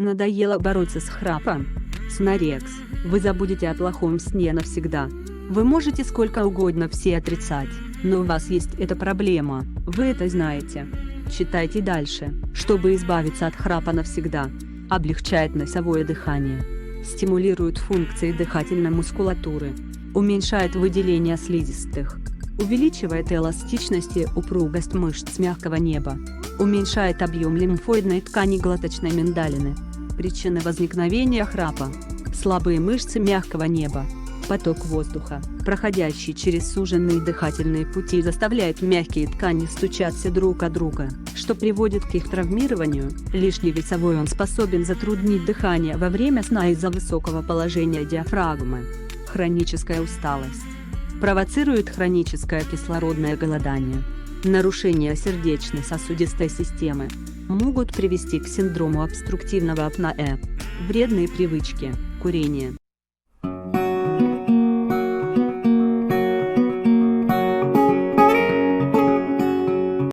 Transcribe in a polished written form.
Надоело бороться с храпом? Снорекс. Вы забудете о плохом сне навсегда. Вы можете сколько угодно все отрицать, но у вас есть эта проблема, вы это знаете. Читайте дальше, чтобы избавиться от храпа навсегда. Облегчает носовое дыхание. Стимулирует функции дыхательной мускулатуры. Уменьшает выделение слизистых. Увеличивает эластичность и упругость мышц мягкого неба. Уменьшает объем лимфоидной ткани глоточной миндалины. Причины возникновения храпа. Слабые мышцы мягкого неба. Поток воздуха, проходящий через суженные дыхательные пути, заставляет мягкие ткани стучаться друг о друга, что приводит к их травмированию. Лишний весовой он способен затруднить дыхание во время сна из-за высокого положения диафрагмы. Хроническая усталость. Провоцирует хроническое кислородное голодание. Нарушения сердечно-сосудистой системы. Могут привести к синдрому обструктивного апноэ. Вредные привычки, курение,